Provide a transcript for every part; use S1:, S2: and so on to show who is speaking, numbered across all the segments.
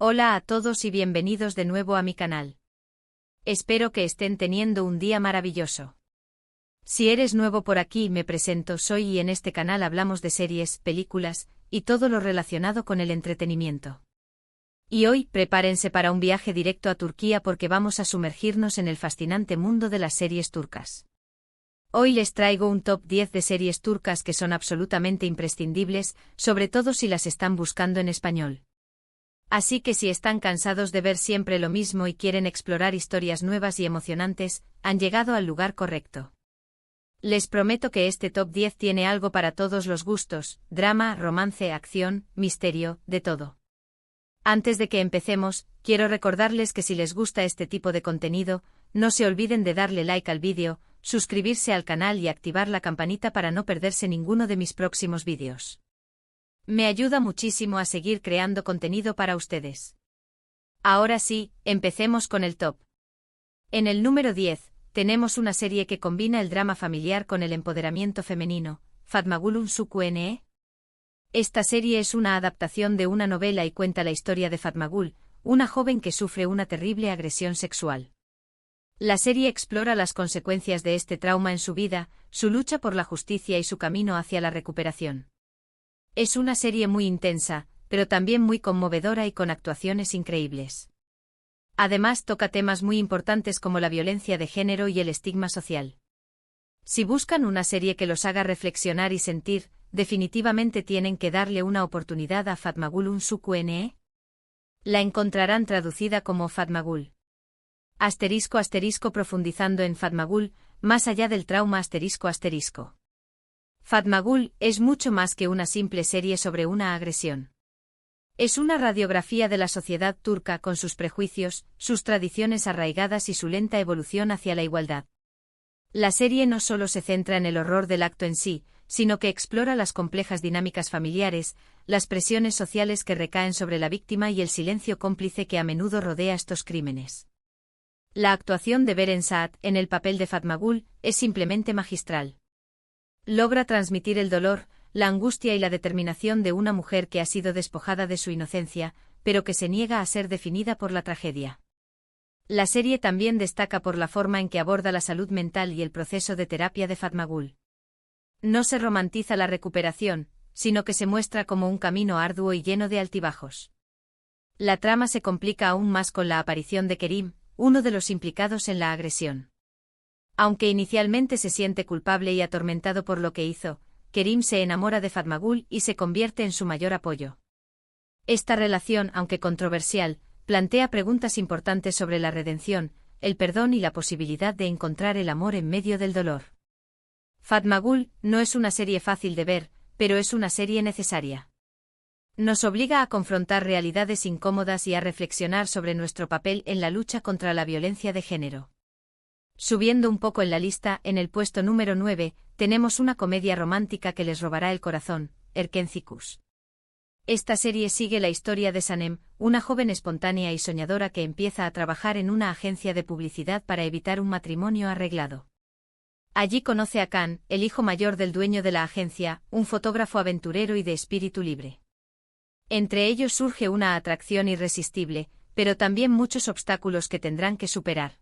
S1: Hola a todos y bienvenidos de nuevo a mi canal. Espero que estén teniendo un día maravilloso. Si eres nuevo por aquí, me presento, soy y en este canal hablamos de series, películas y todo lo relacionado con el entretenimiento. Y hoy, prepárense para un viaje directo a Turquía porque vamos a sumergirnos en el fascinante mundo de las series turcas. Hoy les traigo un top 10 de series turcas que son absolutamente imprescindibles, sobre todo si las están buscando en español. Así que si están cansados de ver siempre lo mismo y quieren explorar historias nuevas y emocionantes, han llegado al lugar correcto. Les prometo que este top 10 tiene algo para todos los gustos: drama, romance, acción, misterio, de todo. Antes de que empecemos, quiero recordarles que si les gusta este tipo de contenido, no se olviden de darle like al vídeo, suscribirse al canal y activar la campanita para no perderse ninguno de mis próximos vídeos. Me ayuda muchísimo a seguir creando contenido para ustedes. Ahora sí, empecemos con el top. En el número 10, tenemos una serie que combina el drama familiar con el empoderamiento femenino, Fatmagul Unsukuene. Esta serie es una adaptación de una novela y cuenta la historia de Fatmagul, una joven que sufre una terrible agresión sexual. La serie explora las consecuencias de este trauma en su vida, su lucha por la justicia y su camino hacia la recuperación. Es una serie muy intensa, pero también muy conmovedora y con actuaciones increíbles. Además, toca temas muy importantes como la violencia de género y el estigma social. Si buscan una serie que los haga reflexionar y sentir, definitivamente tienen que darle una oportunidad a Fatmagul Unsukuene. La encontrarán traducida como Fatmagul. *** profundizando en Fatmagul, más allá del trauma ***. Fatmagul es mucho más que una simple serie sobre una agresión. Es una radiografía de la sociedad turca con sus prejuicios, sus tradiciones arraigadas y su lenta evolución hacia la igualdad. La serie no solo se centra en el horror del acto en sí, sino que explora las complejas dinámicas familiares, las presiones sociales que recaen sobre la víctima y el silencio cómplice que a menudo rodea estos crímenes. La actuación de Beren Saat en el papel de Fatmagul es simplemente magistral. Logra transmitir el dolor, la angustia y la determinación de una mujer que ha sido despojada de su inocencia, pero que se niega a ser definida por la tragedia. La serie también destaca por la forma en que aborda la salud mental y el proceso de terapia de Fatmagul. No se romantiza la recuperación, sino que se muestra como un camino arduo y lleno de altibajos. La trama se complica aún más con la aparición de Kerim, uno de los implicados en la agresión. Aunque inicialmente se siente culpable y atormentado por lo que hizo, Kerim se enamora de Fatmagul y se convierte en su mayor apoyo. Esta relación, aunque controversial, plantea preguntas importantes sobre la redención, el perdón y la posibilidad de encontrar el amor en medio del dolor. Fatmagul no es una serie fácil de ver, pero es una serie necesaria. Nos obliga a confrontar realidades incómodas y a reflexionar sobre nuestro papel en la lucha contra la violencia de género. Subiendo un poco en la lista, en el puesto número 9, tenemos una comedia romántica que les robará el corazón, Erkenci. Esta serie sigue la historia de Sanem, una joven espontánea y soñadora que empieza a trabajar en una agencia de publicidad para evitar un matrimonio arreglado. Allí conoce a Kan, el hijo mayor del dueño de la agencia, un fotógrafo aventurero y de espíritu libre. Entre ellos surge una atracción irresistible, pero también muchos obstáculos que tendrán que superar.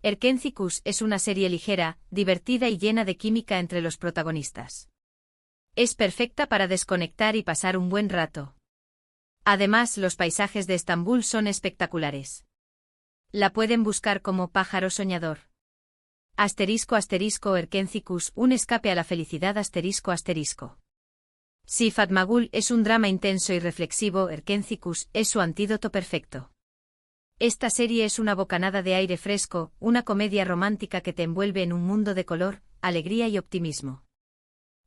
S1: Erkenci es una serie ligera, divertida y llena de química entre los protagonistas. Es perfecta para desconectar y pasar un buen rato. Además, los paisajes de Estambul son espectaculares. La pueden buscar como Pájaro Soñador. Erkenci, un escape a la felicidad ***. Si Fatmagul es un drama intenso y reflexivo, Erkenci es su antídoto perfecto. Esta serie es una bocanada de aire fresco, una comedia romántica que te envuelve en un mundo de color, alegría y optimismo.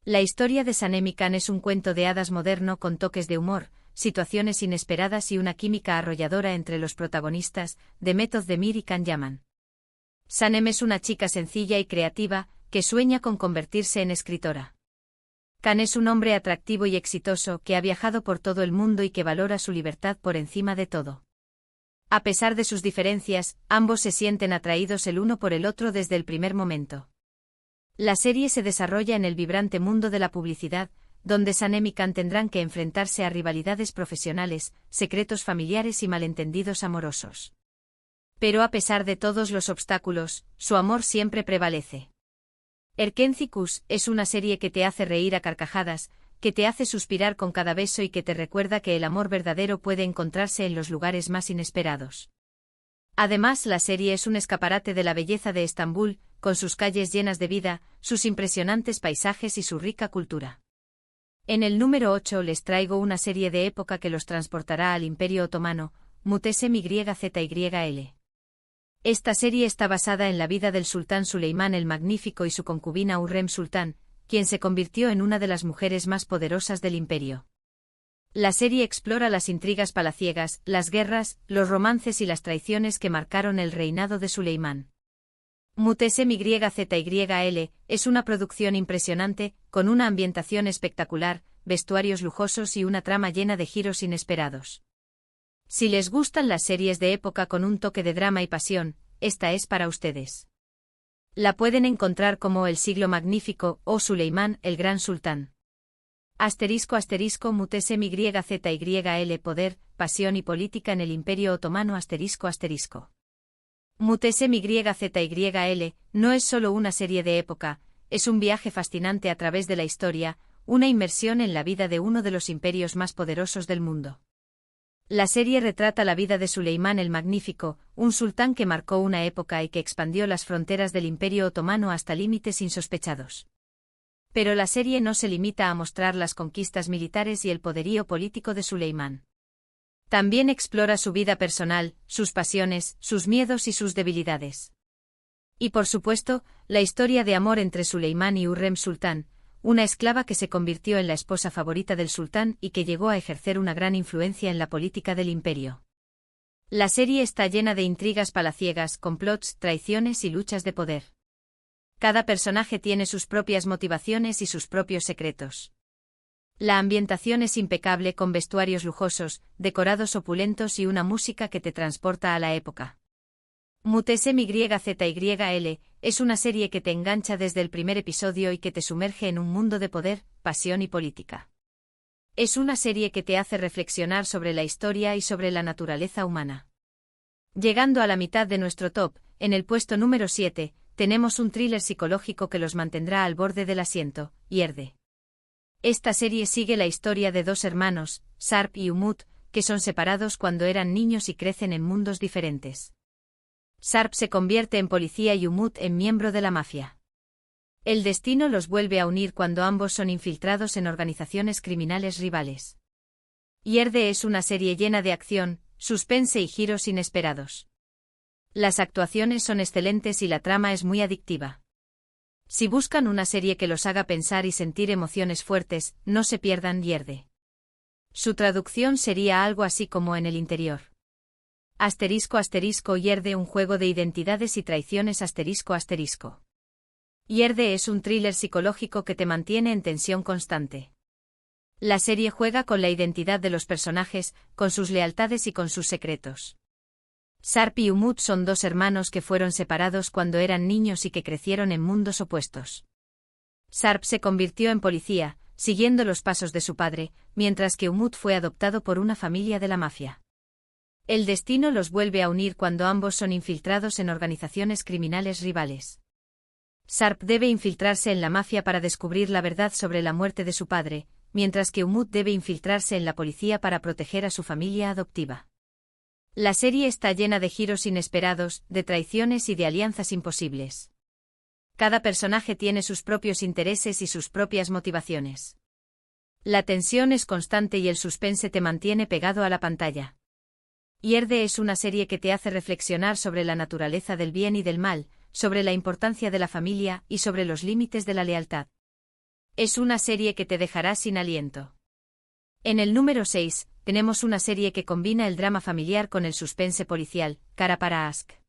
S1: La historia de Sanem y Kan es un cuento de hadas moderno con toques de humor, situaciones inesperadas y una química arrolladora entre los protagonistas, Demet Özdemir y Can Yaman. Sanem es una chica sencilla y creativa, que sueña con convertirse en escritora. Kan es un hombre atractivo y exitoso que ha viajado por todo el mundo y que valora su libertad por encima de todo. A pesar de sus diferencias, ambos se sienten atraídos el uno por el otro desde el primer momento. La serie se desarrolla en el vibrante mundo de la publicidad, donde Sanem y Khan tendrán que enfrentarse a rivalidades profesionales, secretos familiares y malentendidos amorosos. Pero a pesar de todos los obstáculos, su amor siempre prevalece. Erkencikus es una serie que te hace reír a carcajadas, que te hace suspirar con cada beso y que te recuerda que el amor verdadero puede encontrarse en los lugares más inesperados. Además, la serie es un escaparate de la belleza de Estambul, con sus calles llenas de vida, sus impresionantes paisajes y su rica cultura. En el número 8 les traigo una serie de época que los transportará al Imperio Otomano, Muhteşem Yzyl. Esta serie está basada en la vida del sultán Suleimán el Magnífico y su concubina Hürrem Sultán, quien se convirtió en una de las mujeres más poderosas del imperio. La serie explora las intrigas palaciegas, las guerras, los romances y las traiciones que marcaron el reinado de Suleimán. Muhteşem Yzyl es una producción impresionante, con una ambientación espectacular, vestuarios lujosos y una trama llena de giros inesperados. Si les gustan las series de época con un toque de drama y pasión, esta es para ustedes. La pueden encontrar como El Siglo Magnífico o Suleimán el Gran Sultán. *** Muhteşem Yzyl Poder, pasión y política en el Imperio Otomano ***. Muhteşem Yzyl no es solo una serie de época, es un viaje fascinante a través de la historia, una inmersión en la vida de uno de los imperios más poderosos del mundo. La serie retrata la vida de Suleimán el Magnífico, un sultán que marcó una época y que expandió las fronteras del Imperio Otomano hasta límites insospechados. Pero la serie no se limita a mostrar las conquistas militares y el poderío político de Suleimán. También explora su vida personal, sus pasiones, sus miedos y sus debilidades. Y por supuesto, la historia de amor entre Suleimán y Hürrem Sultán, una esclava que se convirtió en la esposa favorita del sultán y que llegó a ejercer una gran influencia en la política del imperio. La serie está llena de intrigas palaciegas, complots, traiciones y luchas de poder. Cada personaje tiene sus propias motivaciones y sus propios secretos. La ambientación es impecable con vestuarios lujosos, decorados opulentos y una música que te transporta a la época. Muhteşem Yzyl es una serie que te engancha desde el primer episodio y que te sumerge en un mundo de poder, pasión y política. Es una serie que te hace reflexionar sobre la historia y sobre la naturaleza humana. Llegando a la mitad de nuestro top, en el puesto número 7, tenemos un thriller psicológico que los mantendrá al borde del asiento, Yerde. Esta serie sigue la historia de dos hermanos, Sarp y Umut, que son separados cuando eran niños y crecen en mundos diferentes. Sarp se convierte en policía y Umut en miembro de la mafia. El destino los vuelve a unir cuando ambos son infiltrados en organizaciones criminales rivales. Yerde es una serie llena de acción, suspense y giros inesperados. Las actuaciones son excelentes y la trama es muy adictiva. Si buscan una serie que los haga pensar y sentir emociones fuertes, no se pierdan Yerde. Su traducción sería algo así como En el interior. *** Yerde, un juego de identidades y traiciones ***. Yerde es un thriller psicológico que te mantiene en tensión constante. La serie juega con la identidad de los personajes, con sus lealtades y con sus secretos. Sarp y Umut son dos hermanos que fueron separados cuando eran niños y que crecieron en mundos opuestos. Sarp se convirtió en policía, siguiendo los pasos de su padre, mientras que Umut fue adoptado por una familia de la mafia. El destino los vuelve a unir cuando ambos son infiltrados en organizaciones criminales rivales. Sarp debe infiltrarse en la mafia para descubrir la verdad sobre la muerte de su padre, mientras que Umut debe infiltrarse en la policía para proteger a su familia adoptiva. La serie está llena de giros inesperados, de traiciones y de alianzas imposibles. Cada personaje tiene sus propios intereses y sus propias motivaciones. La tensión es constante y el suspense te mantiene pegado a la pantalla. Yerde es una serie que te hace reflexionar sobre la naturaleza del bien y del mal, sobre la importancia de la familia y sobre los límites de la lealtad. Es una serie que te dejará sin aliento. En el número 6, tenemos una serie que combina el drama familiar con el suspense policial, Kara para Aşk.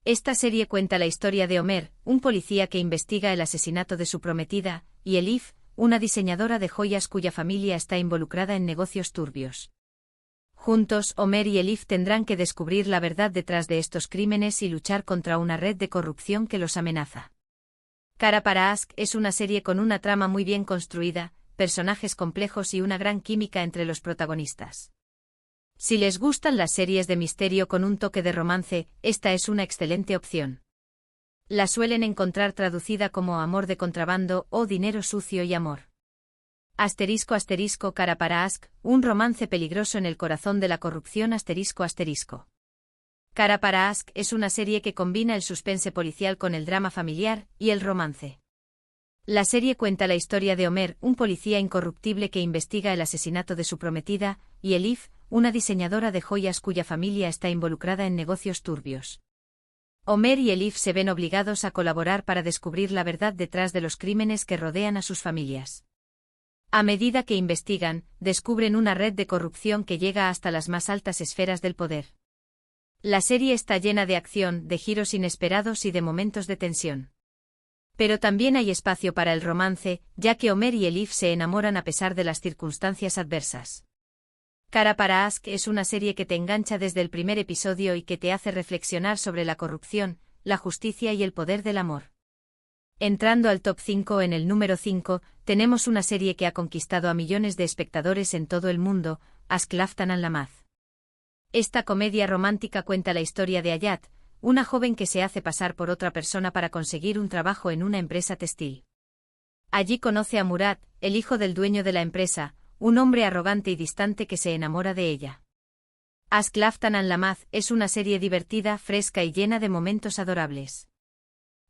S1: Esta serie cuenta la historia de Ömer, un policía que investiga el asesinato de su prometida, y Elif, una diseñadora de joyas cuya familia está involucrada en negocios turbios. Juntos, Ömer y Elif tendrán que descubrir la verdad detrás de estos crímenes y luchar contra una red de corrupción que los amenaza. Kara para Aşk es una serie con una trama muy bien construida, personajes complejos y una gran química entre los protagonistas. Si les gustan las series de misterio con un toque de romance, esta es una excelente opción. La suelen encontrar traducida como Amor de contrabando o Dinero sucio y amor. Asterisco asterisco Cara para Ask, un romance peligroso en el corazón de la corrupción asterisco asterisco. Cara para Ask es una serie que combina el suspense policial con el drama familiar y el romance. La serie cuenta la historia de Homer, un policía incorruptible que investiga el asesinato de su prometida, y Elif, una diseñadora de joyas cuya familia está involucrada en negocios turbios. Homer y Elif se ven obligados a colaborar para descubrir la verdad detrás de los crímenes que rodean a sus familias. A medida que investigan, descubren una red de corrupción que llega hasta las más altas esferas del poder. La serie está llena de acción, de giros inesperados y de momentos de tensión. Pero también hay espacio para el romance, ya que Homer y Elif se enamoran a pesar de las circunstancias adversas. Cara para Ask es una serie que te engancha desde el primer episodio y que te hace reflexionar sobre la corrupción, la justicia y el poder del amor. Entrando al top 5, en el número 5, tenemos una serie que ha conquistado a millones de espectadores en todo el mundo, Ask Laftan and Lamaz. Esta comedia romántica cuenta la historia de Ayat, una joven que se hace pasar por otra persona para conseguir un trabajo en una empresa textil. Allí conoce a Murad, el hijo del dueño de la empresa, un hombre arrogante y distante que se enamora de ella. Ask Laftan and Lamaz es una serie divertida, fresca y llena de momentos adorables.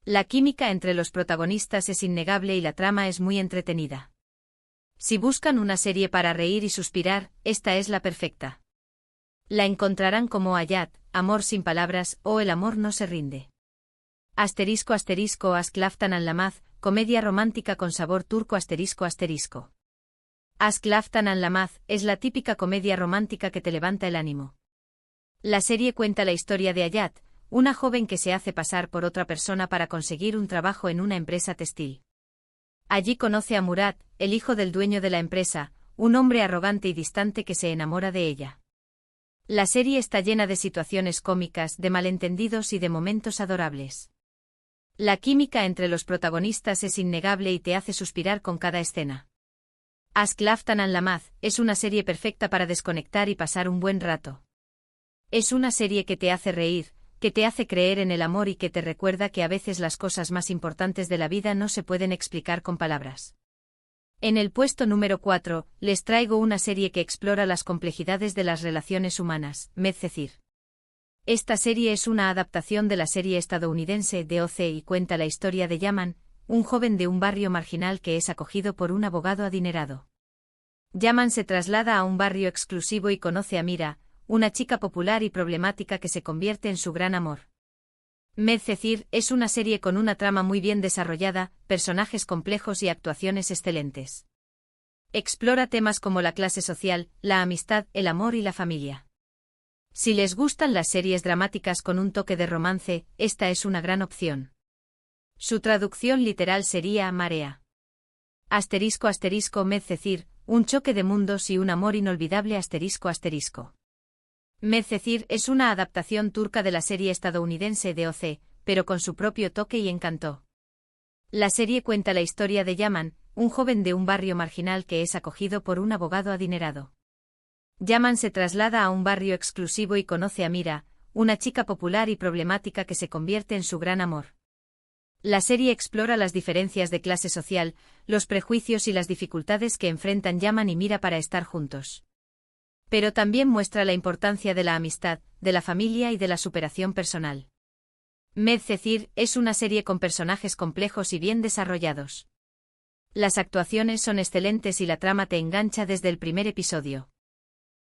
S1: La química entre los protagonistas es innegable y la trama es muy entretenida. Si buscan una serie para reír y suspirar, esta es la perfecta. La encontrarán como Ayat, Amor sin palabras o El amor no se rinde. Asterisco asterisco Ask Laftan and Lamaz, comedia romántica con sabor turco asterisco asterisco. Ask Laftan and Lamaz es la típica comedia romántica que te levanta el ánimo. La serie cuenta la historia de Ayat, una joven que se hace pasar por otra persona para conseguir un trabajo en una empresa textil. Allí conoce a Murad, el hijo del dueño de la empresa, un hombre arrogante y distante que se enamora de ella. La serie está llena de situaciones cómicas, de malentendidos y de momentos adorables. La química entre los protagonistas es innegable y te hace suspirar con cada escena. Ask Laftan and Lamaz es una serie perfecta para desconectar y pasar un buen rato. Es una serie que te hace reír, que te hace creer en el amor y que te recuerda que a veces las cosas más importantes de la vida no se pueden explicar con palabras. En el puesto número 4, les traigo una serie que explora las complejidades de las relaciones humanas, Medcezir. Esta serie es una adaptación de la serie estadounidense de OC y cuenta la historia de Yaman, un joven de un barrio marginal que es acogido por un abogado adinerado. Yaman se traslada a un barrio exclusivo y conoce a Mira, una chica popular y problemática que se convierte en su gran amor. Medcezir es una serie con una trama muy bien desarrollada, personajes complejos y actuaciones excelentes. Explora temas como la clase social, la amistad, el amor y la familia. Si les gustan las series dramáticas con un toque de romance, esta es una gran opción. Su traducción literal sería Marea. Asterisco asterisco Medcezir, un choque de mundos y un amor inolvidable asterisco asterisco. Medcezir es una adaptación turca de la serie estadounidense de OC, pero con su propio toque y encanto. La serie cuenta la historia de Yaman, un joven de un barrio marginal que es acogido por un abogado adinerado. Yaman se traslada a un barrio exclusivo y conoce a Mira, una chica popular y problemática que se convierte en su gran amor. La serie explora las diferencias de clase social, los prejuicios y las dificultades que enfrentan Yaman y Mira para estar juntos. Pero también muestra la importancia de la amistad, de la familia y de la superación personal. Medcezir es una serie con personajes complejos y bien desarrollados. Las actuaciones son excelentes y la trama te engancha desde el primer episodio.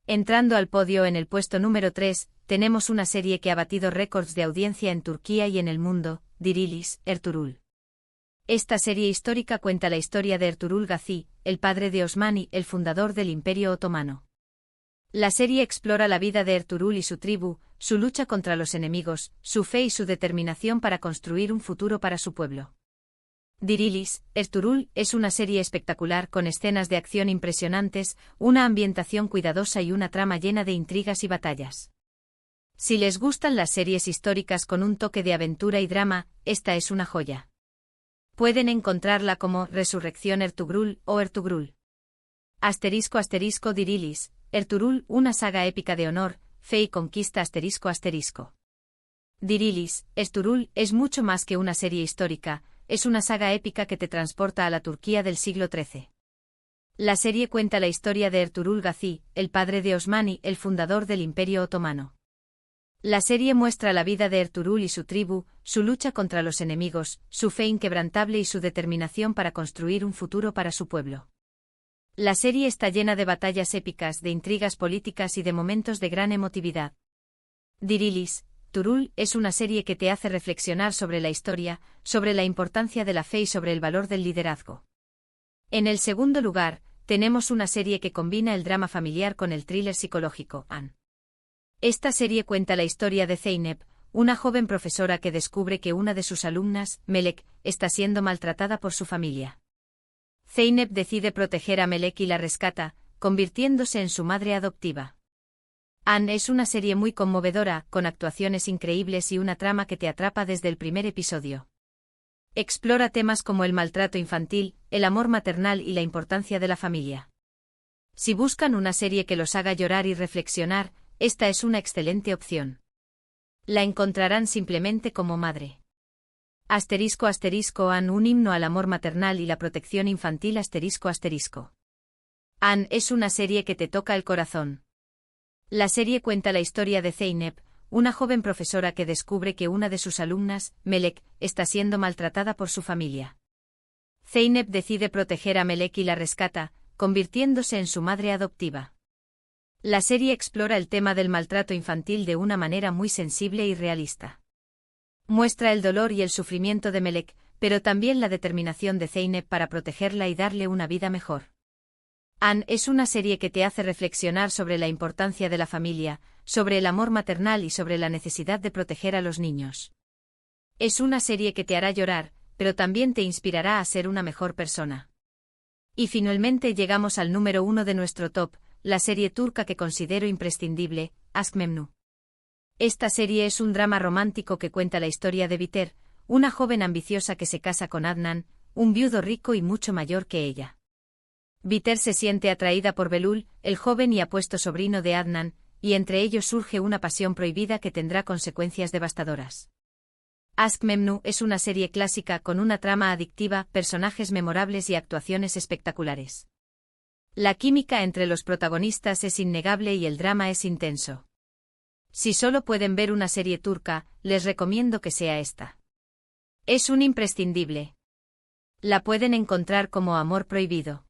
S1: Entrando al podio en el puesto número 3, tenemos una serie que ha batido récords de audiencia en Turquía y en el mundo, Dirilis, Ertuğrul. Esta serie histórica cuenta la historia de Ertuğrul Gazi, el padre de Osmani, el fundador del Imperio Otomano. La serie explora la vida de Ertuğrul y su tribu, su lucha contra los enemigos, su fe y su determinación para construir un futuro para su pueblo. Dirilis, Ertuğrul es una serie espectacular con escenas de acción impresionantes, una ambientación cuidadosa y una trama llena de intrigas y batallas. Si les gustan las series históricas con un toque de aventura y drama, esta es una joya. Pueden encontrarla como Resurrección Ertuğrul o Ertuğrul. Asterisco asterisco Dirilis, Ertuğrul, una saga épica de honor, fe y conquista asterisco asterisco. Dirilis, Ertuğrul, es mucho más que una serie histórica, es una saga épica que te transporta a la Turquía del siglo XIII. La serie cuenta la historia de Ertuğrul Gazi, el padre de Osmani, el fundador del Imperio Otomano. La serie muestra la vida de Ertuğrul y su tribu, su lucha contra los enemigos, su fe inquebrantable y su determinación para construir un futuro para su pueblo. La serie está llena de batallas épicas, de intrigas políticas y de momentos de gran emotividad. Dirilis, Ertuğrul, es una serie que te hace reflexionar sobre la historia, sobre la importancia de la fe y sobre el valor del liderazgo. En el segundo lugar, tenemos una serie que combina el drama familiar con el thriller psicológico, An. Esta serie cuenta la historia de Zeynep, una joven profesora que descubre que una de sus alumnas, Melek, está siendo maltratada por su familia. Zeynep decide proteger a Melek y la rescata, convirtiéndose en su madre adoptiva. An es una serie muy conmovedora, con actuaciones increíbles y una trama que te atrapa desde el primer episodio. Explora temas como el maltrato infantil, el amor maternal y la importancia de la familia. Si buscan una serie que los haga llorar y reflexionar, esta es una excelente opción. La encontrarán simplemente como madre. Asterisco asterisco An, un himno al amor maternal y la protección infantil asterisco asterisco. An es una serie que te toca el corazón. La serie cuenta la historia de Zeynep, una joven profesora que descubre que una de sus alumnas, Melek, está siendo maltratada por su familia. Zeynep decide proteger a Melek y la rescata, convirtiéndose en su madre adoptiva. La serie explora el tema del maltrato infantil de una manera muy sensible y realista. Muestra el dolor y el sufrimiento de Melek, pero también la determinación de Zeynep para protegerla y darle una vida mejor. An es una serie que te hace reflexionar sobre la importancia de la familia, sobre el amor maternal y sobre la necesidad de proteger a los niños. Es una serie que te hará llorar, pero también te inspirará a ser una mejor persona. Y finalmente llegamos al número 1 de nuestro top, la serie turca que considero imprescindible, Aşk Memnu. Esta serie es un drama romántico que cuenta la historia de Biter, una joven ambiciosa que se casa con Adnan, un viudo rico y mucho mayor que ella. Biter se siente atraída por Belul, el joven y apuesto sobrino de Adnan, y entre ellos surge una pasión prohibida que tendrá consecuencias devastadoras. Aşk Memnu es una serie clásica con una trama adictiva, personajes memorables y actuaciones espectaculares. La química entre los protagonistas es innegable y el drama es intenso. Si solo pueden ver una serie turca, les recomiendo que sea esta. Es un imprescindible. La pueden encontrar como Amor Prohibido.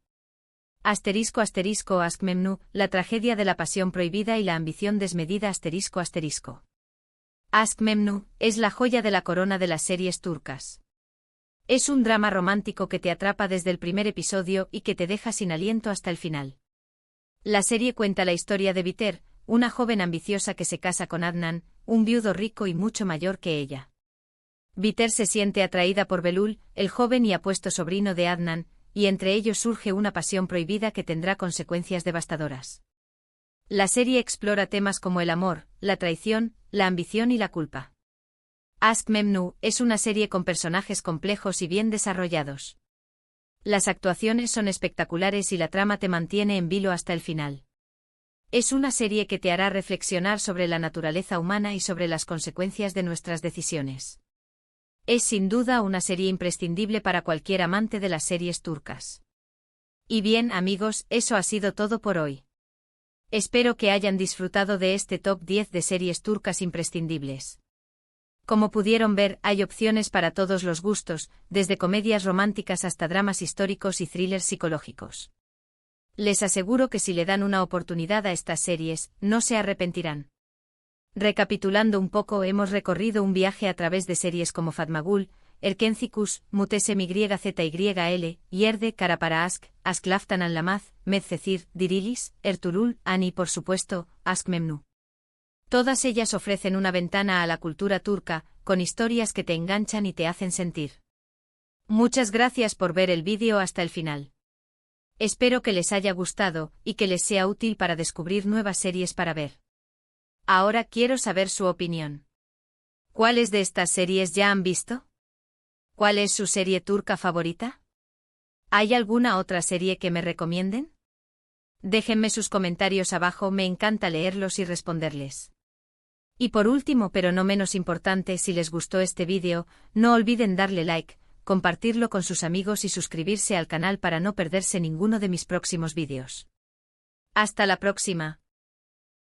S1: Asterisco asterisco Aşk Memnu, la tragedia de la pasión prohibida y la ambición desmedida asterisco asterisco. Aşk Memnu es la joya de la corona de las series turcas. Es un drama romántico que te atrapa desde el primer episodio y que te deja sin aliento hasta el final. La serie cuenta la historia de Biter, una joven ambiciosa que se casa con Adnan, un viudo rico y mucho mayor que ella. Biter se siente atraída por Belul, el joven y apuesto sobrino de Adnan, y entre ellos surge una pasión prohibida que tendrá consecuencias devastadoras. La serie explora temas como el amor, la traición, la ambición y la culpa. Aşk Memnu es una serie con personajes complejos y bien desarrollados. Las actuaciones son espectaculares y la trama te mantiene en vilo hasta el final. Es una serie que te hará reflexionar sobre la naturaleza humana y sobre las consecuencias de nuestras decisiones. Es sin duda una serie imprescindible para cualquier amante de las series turcas. Y bien, amigos, eso ha sido todo por hoy. Espero que hayan disfrutado de este top 10 de series turcas imprescindibles. Como pudieron ver, hay opciones para todos los gustos, desde comedias románticas hasta dramas históricos y thrillers psicológicos. Les aseguro que si le dan una oportunidad a estas series, no se arrepentirán. Recapitulando un poco, hemos recorrido un viaje a través de series como Fatmagul, Erkencikus, Mutesem YZYL, Yerde, Karapara Aşk, Aşk Laftan Anlamaz, Medcezir, Dirilis, Ertuğrul, An y por supuesto, Aşk Memnu. Todas ellas ofrecen una ventana a la cultura turca, con historias que te enganchan y te hacen sentir. Muchas gracias por ver el vídeo hasta el final. Espero que les haya gustado, y que les sea útil para descubrir nuevas series para ver. Ahora quiero saber su opinión. ¿Cuáles de estas series ya han visto? ¿Cuál es su serie turca favorita? ¿Hay alguna otra serie que me recomienden? Déjenme sus comentarios abajo, me encanta leerlos y responderles. Y por último, pero no menos importante, si les gustó este vídeo, no olviden darle like, compartirlo con sus amigos y suscribirse al canal para no perderse ninguno de mis próximos vídeos. Hasta la próxima.